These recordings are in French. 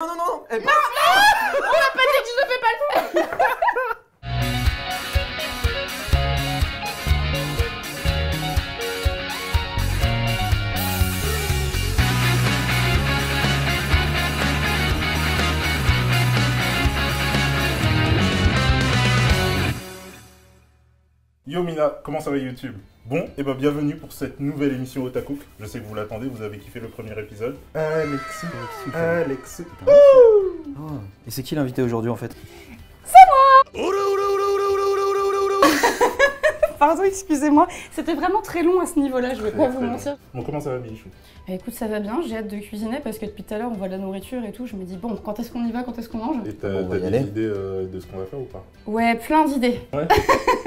Non, non, non, elle... Non, on n'a pas dit que je ne fais pas le faire. Yo Mina, comment ça va YouTube? Bon, et ben bienvenue pour cette nouvelle émission Otacook. Je sais que vous l'attendez, vous avez kiffé le premier épisode. Alexis. Oh, et c'est qui l'invité aujourd'hui en fait? Pardon, excusez-moi. C'était vraiment très long à ce niveau-là, je vais pas vous mentir. Bon, comment ça va Bilichou? Écoute, ça va bien, j'ai hâte de cuisiner parce que depuis tout à l'heure on voit de la nourriture et tout. Je me dis, bon, quand est-ce qu'on y va, quand est-ce qu'on mange? Et t'as Bon, on va y des aller. idées de ce qu'on va faire ou pas? Ouais, plein d'idées. Ouais.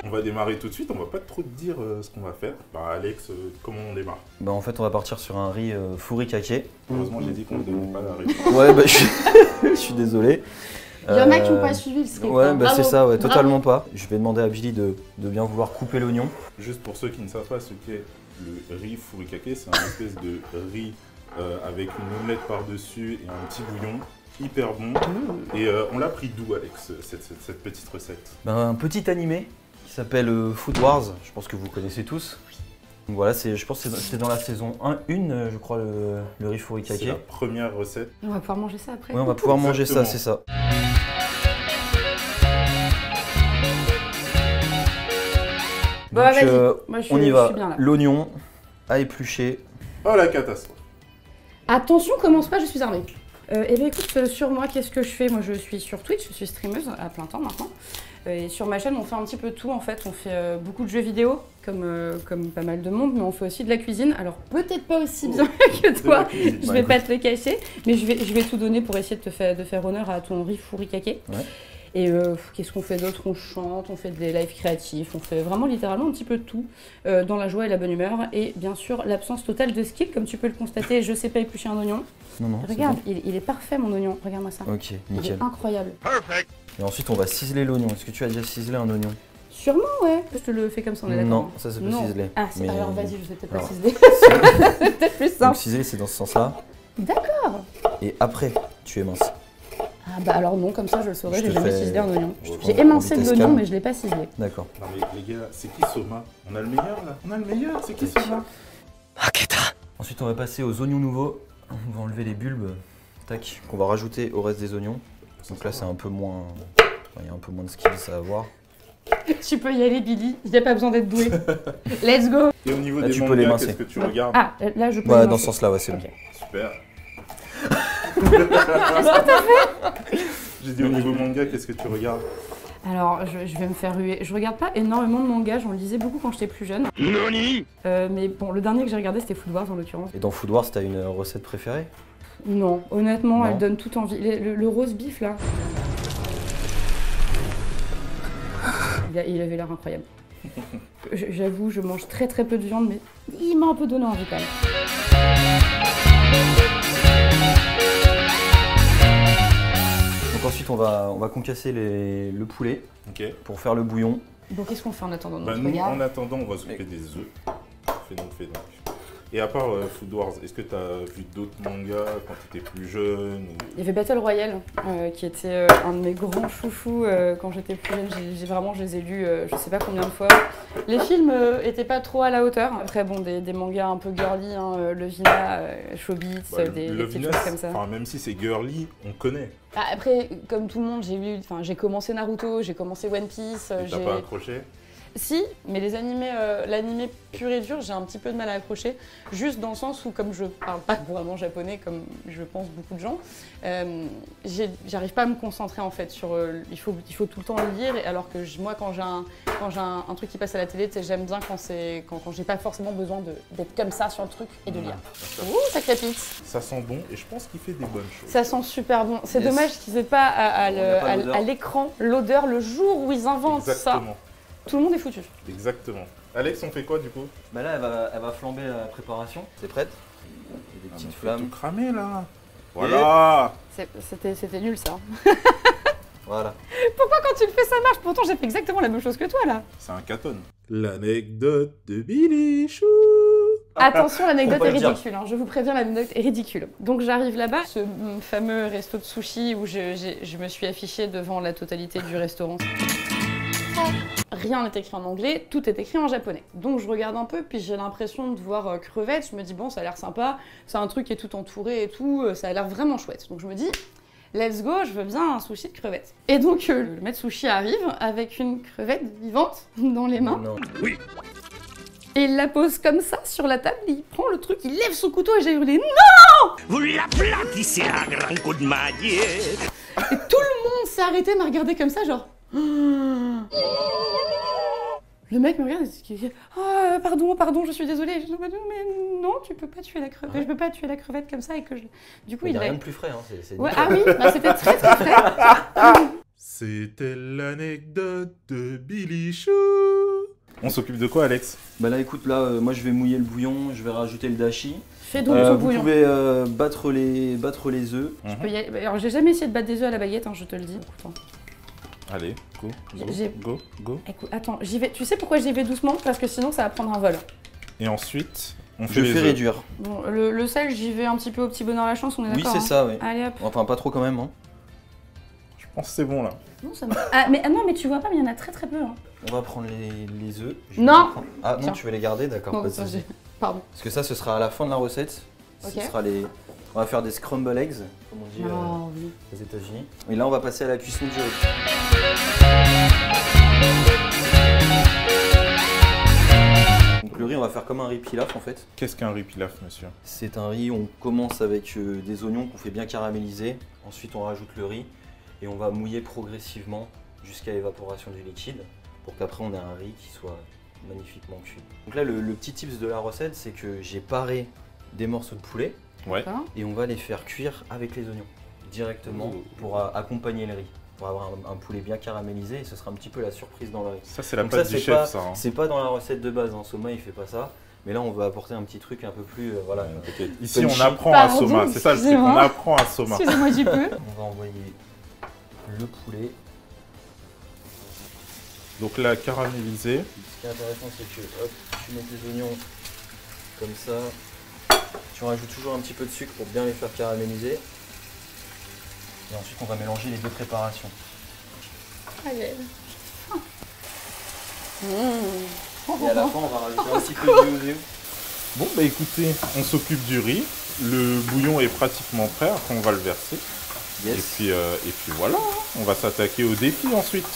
On va démarrer tout de suite, on va pas trop te dire ce qu'on va faire. Bah Alex, comment on démarre? Bah en fait on va partir sur un riz furikake. Heureusement j'ai dit qu'on ne donnait pas la réponse. Ouais bah je suis désolé. Il y en a qui n'ont pas suivi le script. Ouais hein. bah Bravo, c'est ça, ouais, bravo. totalement pas. Je vais demander à Billy de bien vouloir couper l'oignon. Juste pour ceux qui ne savent pas ce qu'est le riz furikake, c'est un espèce de riz avec une omelette par-dessus et un petit bouillon. Hyper bon. Et on l'a pris d'où Alex, cette petite recette? Bah, un petit animé qui s'appelle Food Wars, je pense que vous connaissez tous. Donc voilà, je pense que c'était dans la saison 1, je crois, le riz furikake. C'est la première recette. On va pouvoir manger ça après. Ouais, on va pouvoir manger ça, Exactement. c'est ça. Bon, Donc, vas-y. Moi, je on y suis va. bien là. L'oignon à éplucher. Oh la catastrophe! Attention, commence pas, je suis armée. Eh bien écoute, sur moi, qu'est-ce que je fais? Moi je suis sur Twitch, je suis streameuse à plein temps maintenant. Et sur ma chaîne, on fait un petit peu tout en fait. On fait beaucoup de jeux vidéo, comme pas mal de monde, mais on fait aussi de la cuisine. Alors peut-être pas aussi bien que toi, je Bah, vais pas écoute. te le cacher, mais je vais tout donner pour essayer de faire honneur à ton riz furikake. Ouais. Et qu'est-ce qu'on fait d'autre? On chante, on fait des lives créatifs, on fait vraiment littéralement un petit peu de tout, dans la joie et la bonne humeur. Et bien sûr, l'absence totale de skill, comme tu peux le constater, je sais pas éplucher un oignon. Non, non, c'est Regarde, bon. il est parfait mon oignon, regarde-moi ça. Ok, Il nickel. est incroyable. Et ensuite, on va ciseler l'oignon. Est-ce que tu as déjà ciselé un oignon? Sûrement, ouais. Je te le fais comme ça, on est d'accord. Non, ça c'est pas Non. ciselé. Ah, c'est Mais- alors vas-y, je sais peut-être pas Alors. ciseler. C'est peut-être plus Donc simple. ciseler, c'est dans ce sens-là. D'accord. Et après, tu éminces. Ah bah alors non, comme ça je le saurais, Je j'ai te jamais fais- ciselé un oignon. Ouais, J'ai en émincé de vitesse l'oignon, calme. mais je l'ai pas ciselé. D'accord. Non mais les gars, c'est qui Soma? On a le meilleur là? On a le meilleur, c'est qui Tac. Soma? Ensuite, on va passer aux oignons nouveaux. On va enlever les bulbes. Tac. Qu'on va rajouter au reste des oignons. Donc là, c'est un peu moins. Il y a un peu moins de skills à avoir. Tu peux y aller, Billy, il n'y a pas besoin d'être doué. Let's go. Et au niveau Là, des tu peux les mangas, mincer. qu'est-ce que tu regardes? Ah, là je peux. Ouais, y dans manger. ce sens-là, ouais, c'est bon. Ok. Super. J'ai dit au niveau manga, qu'est-ce que tu regardes? Alors, je vais me faire ruer. Je regarde pas énormément de mangas, j'en lisais beaucoup quand j'étais plus jeune. Mais bon, le dernier que j'ai regardé, c'était Food Wars en l'occurrence. Et dans Food Wars, t'as une recette préférée? Non, honnêtement, Non. elle donne toute envie. Le rose beef là. Il avait l'air incroyable. J'avoue, je mange très très peu de viande, mais il m'a un peu donné envie quand même. Donc ensuite, on va concasser le poulet Ok. pour faire le bouillon. Bon, qu'est-ce qu'on fait en attendant? Bah Donc, nous, regarde. en attendant, on va s'occuper des œufs. Fais donc, fais donc. Et à part Food Wars, est-ce que t'as vu d'autres mangas quand t'étais plus jeune ou... Il y avait Battle Royale, qui était un de mes grands chouchous quand j'étais plus jeune. Je les ai lus je sais pas combien de fois. Les films étaient pas trop à la hauteur. Après, bon, des mangas un peu girly, hein, Lovina, Showbiz, Bah, des petites Lovina, choses comme ça. enfin, même si c'est girly, on connaît. Ah, après, comme tout le monde, j'ai commencé Naruto, j'ai commencé One Piece. Et t'as pas accroché? Si, mais les animés, l'animé pur et dur, j'ai un petit peu de mal à accrocher. Juste dans le sens où, comme je parle pas couramment japonais, comme je pense beaucoup de gens, j'arrive pas à me concentrer en fait sur. Il faut tout le temps le lire, alors que moi, quand j'ai un truc qui passe à la télé, tu sais, j'aime bien quand j'ai pas forcément besoin d'être comme ça sur le truc et de lire. Ouh, ça crépite! Ça sent bon et je pense qu'il fait des bonnes choses. Ça sent super bon. C'est Yes. dommage qu'ils aient pas On n'a pas l'odeur. à l'écran l'odeur le jour où ils inventent ça. Exactement. Tout le monde est foutu. Exactement. Alex, on fait quoi du coup? Bah là, elle va flamber la préparation. C'est prête? Il y a des Ah, petites mais faut flammes. tout cramer là. Voilà. C'était nul ça. Voilà. Pourquoi quand tu le fais ça marche? Pourtant j'ai fait exactement la même chose que toi là. C'est un caton. L'anecdote de Billy Chou. Attention, l'anecdote Faut pas est le dire. ridicule, hein. Je vous préviens, l'anecdote est ridicule. Donc j'arrive là-bas, ce fameux resto de sushi où je me suis affichée devant la totalité du restaurant. Rien n'est écrit en anglais, tout est écrit en japonais. Donc je regarde un peu, puis j'ai l'impression de voir crevettes. Je me dis, bon, ça a l'air sympa, c'est un truc qui est tout entouré et tout, ça a l'air vraiment chouette. Donc je me dis, let's go, je veux bien un sushi de crevettes. Et donc le maître sushi arrive avec une crevette vivante dans les mains. Non. Et il la pose comme ça sur la table, il prend le truc, il lève son couteau et j'ai hurlé non! Vous l'aplatissez à grand coup de maillet. Et tout le monde s'est arrêté, m'a regardé comme ça, genre. Le mec me regarde et dit ah, pardon, je suis désolée. Je dis, mais non, tu peux pas tuer la crevette. Je peux pas tuer la crevette comme ça et que je. Du coup, Il il n'y a a. rien de plus frais, hein. C'est Ouais, nickel. ah oui, bah, c'était très très frais. C'était l'anecdote de Billy Chou. On s'occupe de quoi, Alex? Bah là, écoute, là, moi je vais mouiller le bouillon, je vais rajouter le dashi. Fais donc ton Vous bouillon. pouvez battre les œufs. Je peux y aller. Alors, j'ai jamais essayé de battre des œufs à la baguette, hein, je te le dis. Écoute, hein. Allez, go, J'ai- go. Écoute, attends, j'y vais. Tu sais pourquoi j'y vais doucement? Parce que sinon, ça va prendre un vol. Et ensuite, on fait Je les fais œufs. réduire. Bon, le sel, j'y vais un petit peu au petit bonheur la chance, on est Oui, d'accord? c'est hein. ça, oui. Allez hop. Enfin, pas trop quand même. Hein. Je pense que c'est bon, là. Non, ça me... ah, mais, non, mais tu vois pas, mais il y en a très très peu. Hein. On va prendre les œufs. Je Non. vais les prendre. Ah non, Tiens. tu veux les garder? D'accord, Non, pas de ça, souci. j'ai- Pardon. Parce que ça, ce sera à la fin de la recette. Ok. Ce sera les... On va faire des scramble eggs, comme on dit Non, oui. aux États-Unis. Et là, on va passer à la cuisson du riz. Donc le riz, on va faire comme un riz pilaf en fait. Qu'est-ce qu'un riz pilaf, monsieur? C'est un riz, on commence avec des oignons qu'on fait bien caraméliser. Ensuite, on rajoute le riz et on va mouiller progressivement jusqu'à évaporation du liquide pour qu'après on ait un riz qui soit magnifiquement cuit. Donc là, le petit tips de la recette, c'est que j'ai paré des morceaux de poulet Ouais. D'accord. et on va les faire cuire avec les oignons directement pour accompagner le riz. Pour avoir un poulet bien caramélisé et ce sera un petit peu la surprise dans le riz. Ça, c'est la Donc patte ça, du c'est chef, pas- ça. Hein. C'est pas dans la recette de base, hein. Soma il fait pas ça. Mais là on va apporter un petit truc un peu plus voilà. T'inquiète. Ici, on Punchy. apprend à Pardon, Soma. C'est ça le truc, on excusez-moi. apprend à Soma. Excusez-moi du peu. On va envoyer le poulet. Donc là, caramélisé. Ce qui est intéressant c'est que hop, tu mets tes oignons comme ça. Tu rajoutes toujours un petit peu de sucre pour bien les faire caraméliser. Et ensuite on va mélanger les deux préparations. Allez. Et à la fin on va rajouter un petit peu d'huile aux œufs. Bon, bah écoutez, on s'occupe du riz. Le bouillon est pratiquement prêt. Après, on va le verser. Yes. Et puis voilà, hein. On va s'attaquer au défi ensuite.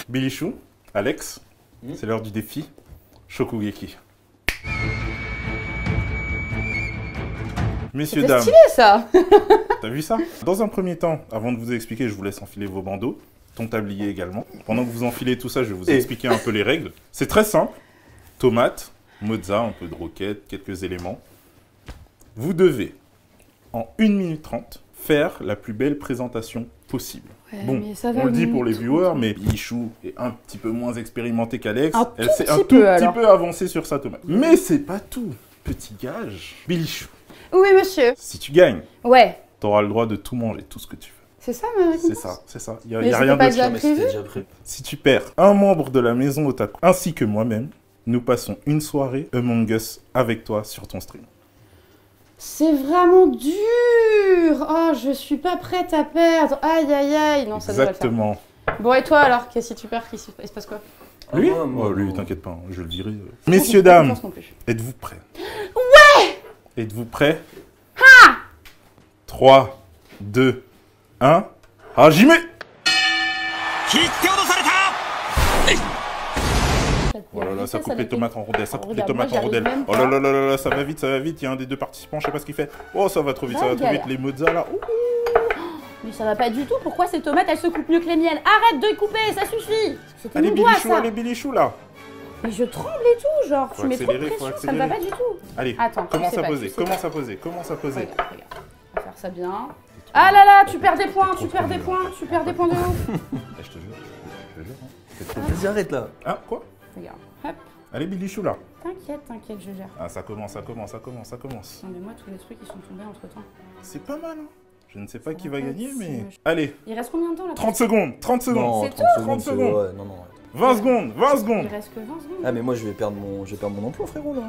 Billy Chou, Alex, c'est l'heure du défi. Shokugeki. Messieurs, C'était dames, stylé ça. t'as vu ça? Dans un premier temps, avant de vous expliquer, je vous laisse enfiler vos bandeaux, ton tablier également. Pendant que vous enfilez tout ça, je vais vous expliquer un peu les règles. C'est très simple. Tomate, mozza, un peu de roquette, quelques éléments. Vous devez, en 1 minute 30, faire la plus belle présentation possible. Ouais, Bon, mais ça va on le dit nous pour les tout. viewers, mais Bichou est un petit peu moins expérimenté qu'Alex. Un Elle tout s'est petit un tout peu, petit alors. peu avancée sur sa tomate. Mais c'est pas tout. Petit gage. Bilichou, Oui, monsieur. si tu gagnes, Ouais. t'auras le droit de tout manger, tout ce que tu veux. C'est ça ma réponse? C'est ça, c'est ça. Il n'y a, Mais y a c'était rien pas d'autre. déjà Mais c'était prévu? déjà prévu. Si tu perds un membre de la maison Otaku, ainsi que moi-même, nous passons une soirée Among Us avec toi sur ton stream. C'est vraiment dur. Oh, je suis pas prête à perdre. Aïe, aïe, aïe. Non, ça devrait le faire. Exactement. Bon, et toi alors? Si tu perds, il se passe quoi? Lui Ah, moi, Oh, lui, moi. t'inquiète pas, hein, je le dirai. J'ai Messieurs, pas dames, confiance non plus. êtes-vous prêts? Ouais! Êtes-vous prêts? 3, 2, 1, Hajime! 切って落とされた Oh là là, ça coupe les tomates en rondelles, ça coupe les Regarde, tomates moi, en j'y rondelles. arrive même Oh là là là là là, ça va vite, il y a un des deux participants, je sais pas ce qu'il fait. Oh, ça va trop vite, ça va trop vite, les mozza là. Ouh. Mais ça va pas du tout. Pourquoi ces tomates, elles se coupent mieux que les miennes? Arrête de couper, ça suffit. C'était Allez, mon doigt, Bilichou, ça. allez, Bilichou là. Mais je tremble et tout, genre. Faut Tu mets trop de accélérer, faut pression, ça me va pas accélérer. du tout. Allez, Attends, commence tu sais à pas, poser, tu sais commence à poser, commence à poser. Regarde, regarde. On va faire ça bien. Ah là là, tu perds des points, tu perds des points, tu perds des points de ouf. Eh, je te jure, hein. C'est trop Vas-y, arrête là. Hein, quoi? Regarde, hop. Allez, Bilichou là. T'inquiète, je gère. Ah, ça commence, ça commence, ça commence, ça commence. Non mais moi, tous les trucs, ils sont tombés entre temps. C'est pas mal, hein. Je ne sais pas qui va va gagner, être mais... moche. Allez, Il reste combien de temps là? 30 secondes, 30 secondes. Non, C'est 30 tout secondes, 30 secondes. ouais, non, non. 20 secondes, 20 secondes. Il reste que 20 secondes. Ah mais moi je vais perdre mon emploi frérot là.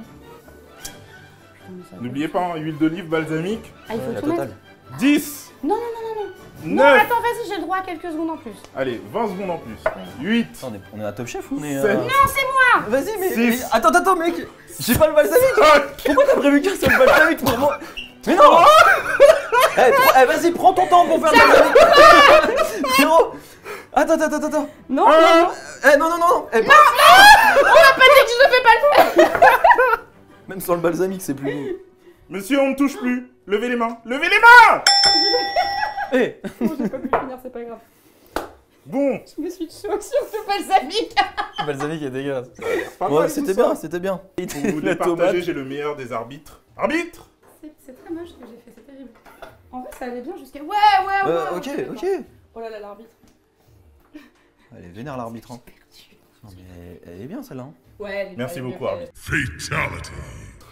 Putain, mais ça va. N'oubliez pas, hein, huile d'olive balsamique. Ah, il faut Ouais, la tout totale. mettre. 10, Non, non, non, non, non. 9, Attends, vas-y, j'ai le droit à quelques secondes en plus. allez, 20 secondes en plus. 8, Attends, on est à Top Chef ou on est Sept. Non, c'est moi. Vas-y mais, Six. mais attends mec, j'ai pas le balsamique. 5, Pourquoi t'as prévu qu'un seul balsamique pour moi? Mais non. Vas-y, prends ton temps pour faire le balsamique. Frérot. Attends. Non, Un. Non. pas dit que je ne fais pas le faire. Même sans le balsamique, c'est plus beau. Monsieur, on ne touche plus. Levez les mains, levez les mains. Eh. Bon, j'ai pas pu finir, c'est pas grave. Bon, Je me suis choquée sur ce balsamique. Le balsamique est dégueulasse. pas Ouais, mal c'était tout ça. bien, c'était bien. Pour vous La départager, tomate. j'ai le meilleur des arbitres. Arbitre. C'est très moche ce que j'ai fait, c'est terrible. En vrai, ça allait bien jusqu'à. Ouais. Ok. Oh là là, l'arbitre. Elle est vénère l'arbitre. Hein. Non mais elle est bien celle-là. Hein. Ouais, elle est Merci mieux beaucoup, qu'elle. arbitre. Fatality.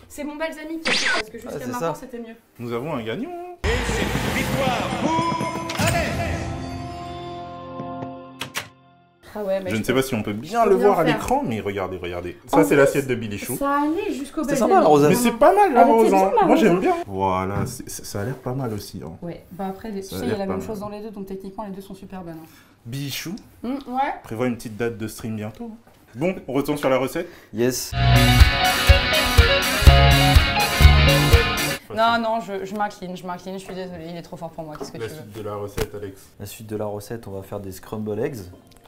C'est mon balsamique qui a fait, parce que jusqu'à c'est maintenant, ça. c'était mieux. Nous avons un gagnant. Ah ouais, mais Je ne sais pas si on peut bien peux le bien voir à faire. l'écran, mais regardez. Ça, En c'est plus, l'assiette de Billy Chou. ça allait jusqu'au C'est balsamique. sympa, la rosace. Mais c'est pas mal la Elle était rose, bien, hein. la Moi rose. j'aime bien. Voilà, ça a l'air pas mal aussi. Hein. Ouais, bah après, tu sais, a il y a l'air la pas même mal. chose dans les deux, donc techniquement, les deux sont super bonnes. Billy Chou Ouais. prévoit une petite date de stream bientôt. Bon, on retourne sur la recette. Yes. Non, je m'incline, je suis désolée, il est trop fort pour moi, qu'est-ce que La tu veux? suite de la recette, Alex. La suite de la recette, on va faire des scramble eggs.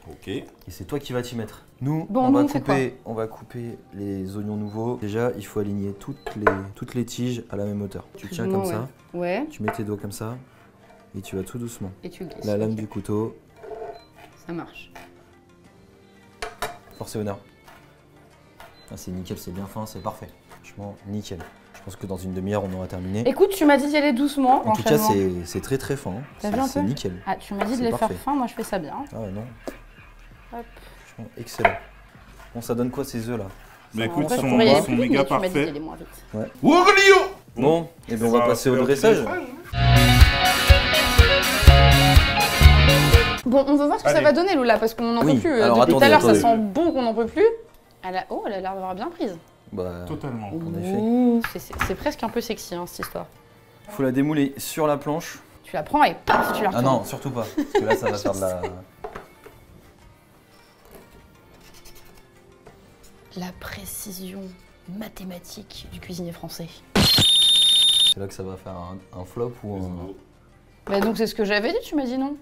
Ok. Et c'est toi qui vas t'y mettre. Nous, Bon, on, nous, va on fait couper les oignons nouveaux. Déjà, il faut aligner toutes les tiges à la même hauteur. Tu tiens comme ça, Ouais, tu mets tes doigts comme ça, et tu vas tout doucement. et tu glisses. La lame ok. du couteau, Ça marche. force et honneur. Ah, c'est nickel, c'est bien fin, c'est parfait. Franchement, nickel. Je pense que dans une demi-heure, on aura terminé. Écoute, tu m'as dit d'y aller doucement. En tout cas, l'enchaînement. c'est très fin. T'as vu un C'est peu nickel. Ah, tu m'as dit de c'est les parfait. faire fin, moi je fais ça bien. Ah ouais, non. Hop. Franchement, excellent. Bon, ça donne quoi ces œufs là? Mais En écoute, vrai, ils je pourrais y aller sont plus vite, méga mais tu m'as dit d'y parfaits. aller moins vite. Ouglio. Bon, et bien on va passer au dressage. Bon, on va voir ce que ça Allez. va donner, Lola, parce qu'on n'en Oui, peut plus. alors Depuis tout à attendez, l'heure, ça attendez. sent bon qu'on n'en peut plus. Elle a l'air d'avoir bien prise. Bah, Totalement. en effet. Ouh, c'est presque un peu sexy, hein, cette histoire. Faut la démouler sur la planche. Tu la prends et paf, tu la Ah retournes. non, surtout pas. Parce que là, ça va faire de la. La précision mathématique du cuisinier français. C'est là que ça va faire un flop ou un. Bah donc c'est ce que j'avais dit, tu m'as dit non.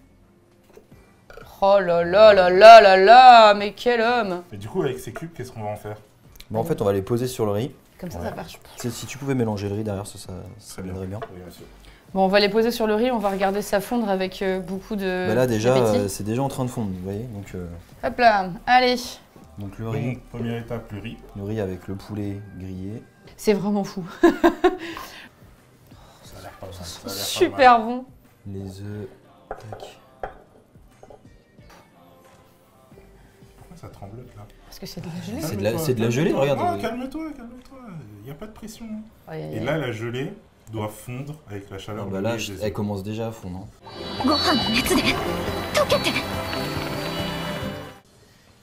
Oh là là là là là là, mais quel homme! Et du coup, avec ces cubes, qu'est-ce qu'on va en faire? Bah, en fait, on va les poser sur le riz. Comme ça, Ouais. ça marche. Si tu pouvais mélanger le riz derrière, ça viendrait bien. Oui, monsieur. Bon, on va les poser sur le riz, on va regarder ça fondre avec beaucoup de. Bah là, déjà, d'appétit. c'est déjà en train de fondre, vous voyez. Hop là, allez! Donc le riz, Donc, première étape, le riz. avec le poulet grillé. C'est vraiment fou. Ça a l'air pas mal. Ça a l'air pas mal. Super bon. Les œufs. Tac. Pourquoi ça tremblote là? Parce que c'est de la gelée. C'est de la gelée, regarde. Non, calme-toi. Il n'y a pas de pression. Aïe, aïe, Et aïe. là, la gelée doit fondre avec la Ah chaleur bah du là, riz et des elle œufs. commence déjà à fondre. Hein. ご飯の熱で溶けて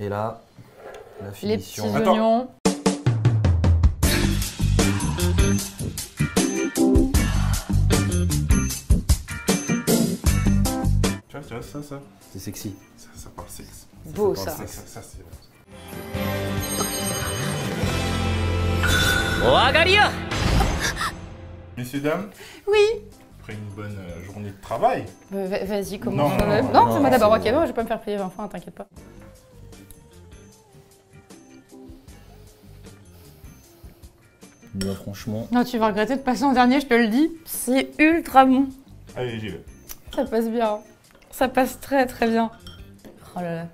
Et là, la Les petits finition. Attends. oignons. Tu vois, ça C'est sexy. Ça parle sexe. Beau fait ça. penser. Ça, c'est bon. お上がりよ Messieurs, dames, Oui. après une bonne journée de travail, Vas-y, Non, commence. non, Non, non, c'est moi d'abord. c'est Ok, bon. non, je vais pas me faire payer 20 fois, t'inquiète pas. Moi, franchement. Non, tu vas regretter de passer en dernier, je te le dis. C'est ultra bon. allez, j'y vais. Ça passe bien. Ça passe très très bien. Oh là là,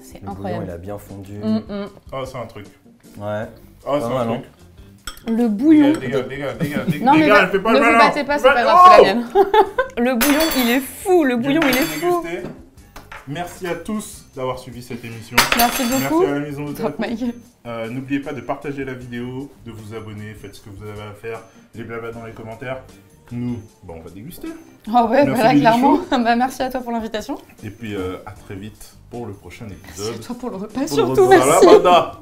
c'est Le bouillon, incroyable. il a bien fondu. Oh, c'est un truc. Ouais. Oh, c'est mal, un hein. truc. Le bouillon. Dégage. Non mais Dégage, fais pas ne le vous malin. battez pas, c'est pas grave, c'est la mienne. Le bouillon, il est fou. Le bouillon, il est fou. Dégusté. Merci à tous d'avoir suivi cette émission. Merci beaucoup. Merci à la maison de Top Mike. N'oubliez pas de partager la vidéo, de vous abonner, faites ce que vous avez à faire, les blabla dans les commentaires. Nous, on va déguster. Oh ouais, Merci voilà, Bénichou. clairement. Bah, merci à toi pour l'invitation. Et puis à très vite pour le prochain Merci épisode. à toi pour le repas Pour le surtout, repas. merci. Salamanda.